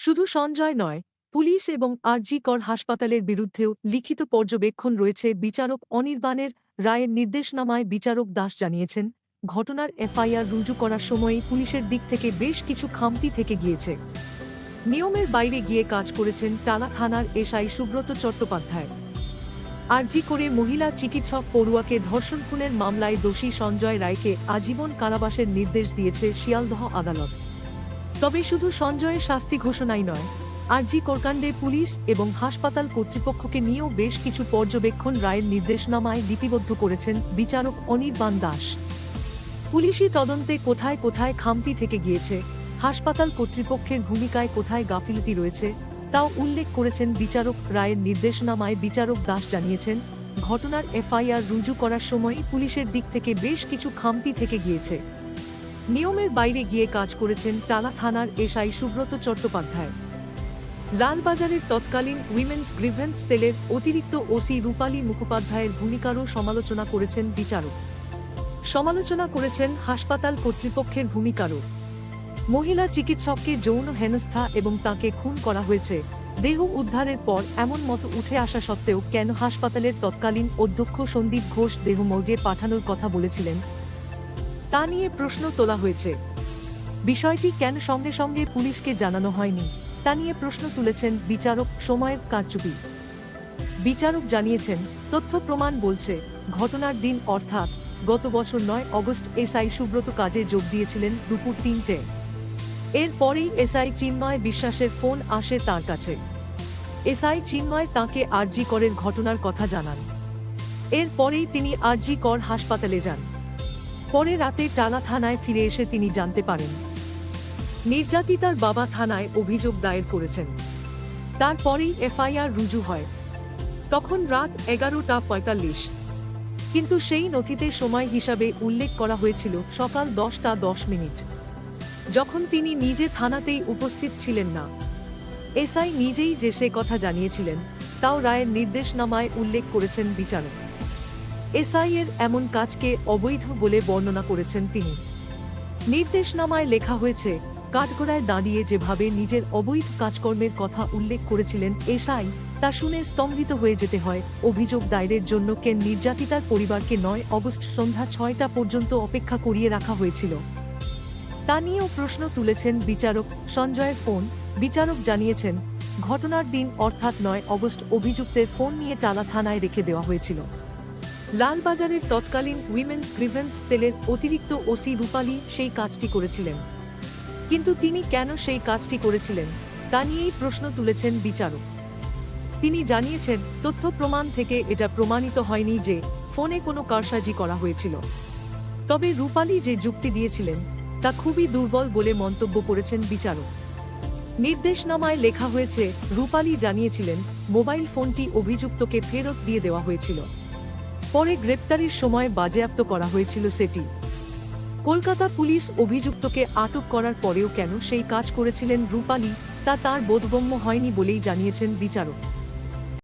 শুধু সঞ্জয় নয়, পুলিশ এবং আরজি কর হাসপাতালের বিরুদ্ধেও লিখিত পর্যবেক্ষণ রয়েছে। বিচারক অনির্বাণের রায়ের নির্দেশনামায় বিচারক দাস জানিয়েছেন, ঘটনার এফআইআর রুজু করার সময়ই পুলিশের দিক থেকে বেশ কিছু খামতি থেকে গিয়েছে। নিয়মের বাইরে গিয়ে কাজ করেছেন টালা থানার এসআই সুব্রত চট্টোপাধ্যায়। আরজি করে মহিলা চিকিৎসক পড়ুয়াকে ধর্ষণ খুনের মামলায় দোষী সঞ্জয় রায়কে আজীবন কারাবাসের নির্দেশ দিয়েছে শিয়ালদহ আদালত। তবে শুধু সঞ্জয়ের শাস্তি ঘোষণাই নয়, আরজি করকাণ্ডে পুলিশ এবং হাসপাতাল কর্তৃপক্ষকে নিয়েও বেশ কিছু পর্যবেক্ষণ রায়ের নির্দেশনামায় লিপিবদ্ধ করেছেন বিচারক অনির্বাণ দাস। পুলিশি তদন্তে কোথায় কোথায় খামতি থেকে গিয়েছে, হাসপাতাল কর্তৃপক্ষের ভূমিকায় কোথায় গাফিলতি রয়েছে, তাও উল্লেখ করেছেন বিচারক। রায়ের নির্দেশনামায় বিচারক দাস জানিয়েছেন, ঘটনার এফআইআর রুজু করার সময় পুলিশের দিক থেকে বেশ কিছু খামতি থেকে গিয়েছে। নিয়মের বাইরে গিয়ে কাজ করেছেন টালা থানার এসআই সুব্রত চট্টোপাধ্যায়। লালবাজারের তৎকালীন উইমেন্স গ্রিভেন্স সেলের অতিরিক্ত ওসি রূপালী মুখোপাধ্যায়ের ভূমিকারও সমালোচনা করেছেন বিচারক। সমালোচনা করেছেন হাসপাতাল কর্তৃপক্ষের ভূমিকারও। মহিলা চিকিৎসককে যৌন হেনস্থা এবং তাকে খুন করা হয়েছে, দেহ উদ্ধারের পর এমন মত উঠে আসা সত্ত্বেও কেন হাসপাতালের তৎকালীন অধ্যক্ষ সন্দীপ ঘোষ দেহ মর্গে পাঠানোর কথা বলেছিলেন, তা নিয়ে প্রশ্ন তোলা হয়েছে। বিষয়টি কেন সঙ্গে সঙ্গে পুলিশকে জানানো হয়নি, তা নিয়ে প্রশ্ন তুলেছেন বিচারক। সময়ের কারচুপি। বিচারক জানিয়েছেন, তথ্য প্রমাণ বলছে, ঘটনার দিন অর্থাৎ গত বছর ৯ অগস্ট এসআই সুব্রত কাজে যোগ দিয়েছিলেন দুপুর ৩টে। এর পরেই এসআই চিন্ময় বিশ্বাসের ফোন আসে তাঁর কাছে। এসআই চিন্ময় তাঁকে আরজি করের ঘটনার কথা জানান। এর পরেই তিনি আরজি কর হাসপাতালে যান। পরে রাতে টালা থানায় ফিরে এসে তিনি জানতে পারেন, নির্যাতিতার বাবা থানায় অভিযোগ দায়ের করেছেন। তারপরেই এফআইআর রুজু হয়। তখন রাত 11:45, কিন্তু সেই নথিতে সময় হিসাবে উল্লেখ করা হয়েছিল সকাল 10:10। যখন তিনি নিজে থানাতেই উপস্থিত ছিলেন না। এসআই নিজেই যে সে কথা জানিয়েছিলেন, তাও রায়ের নির্দেশনামায় উল্লেখ করেছেন বিচারক। এসআই এর এমন কাজকে অবৈধ বলে বর্ণনা করেছেন তিনি। নির্দেশনামায় লেখা হয়েছে, কাঠগড়ায় দাঁড়িয়ে যেভাবে নিজের অবৈধ কাজকর্মের কথা উল্লেখ করেছিলেন এসআই, তা শুনে স্তম্ভিত হয়ে যেতে হয়। অভিযোগ দায়েরের জন্য কেন নির্যাতিতার পরিবারকে ৯ অগস্ট সন্ধ্যা ৬টা পর্যন্ত অপেক্ষা করিয়ে রাখা হয়েছিল, তা নিয়েও প্রশ্ন তুলেছেন বিচারক। সঞ্জয়ের ফোন। বিচারক জানিয়েছেন, ঘটনার দিন অর্থাৎ ৯ অগস্ট অভিযুক্তের ফোন নিয়ে টালা থানায় রেখে দেওয়া হয়েছিল। লালবাজারের তৎকালীন উইমেন্স গ্রিভেন্স সেলের অতিরিক্ত ওসি রূপালী সেই কাজটি করেছিলেন। কিন্তু তিনি কেন সেই কাজটি করেছিলেন, তা নিয়েই প্রশ্ন তুলেছেন বিচারক। তিনি জানিয়েছেন, তথ্য প্রমাণ থেকে এটা প্রমাণিত হয়নি যে ফোনে কোনো কারসাজি করা হয়েছিল। তবে রূপালী যে যুক্তি দিয়েছিলেন, তা খুবই দুর্বল বলে মন্তব্য করেছেন বিচারক। নির্দেশনামায় লেখা হয়েছে, রূপালী জানিয়েছিলেন মোবাইল ফোনটি অভিযুক্তকে ফেরত দিয়ে দেওয়া হয়েছিল। পরে গ্রেপ্তারের সময় বাজেয়াপ্ত করা হয়েছিল সেটি। কলকাতা পুলিশ অভিযুক্তকে আটক করার পরেও কেন সেই কাজ করেছিলেন রূপালী, তা তাঁর বোধগম্য হয়নি বলেই জানিয়েছেন বিচারক।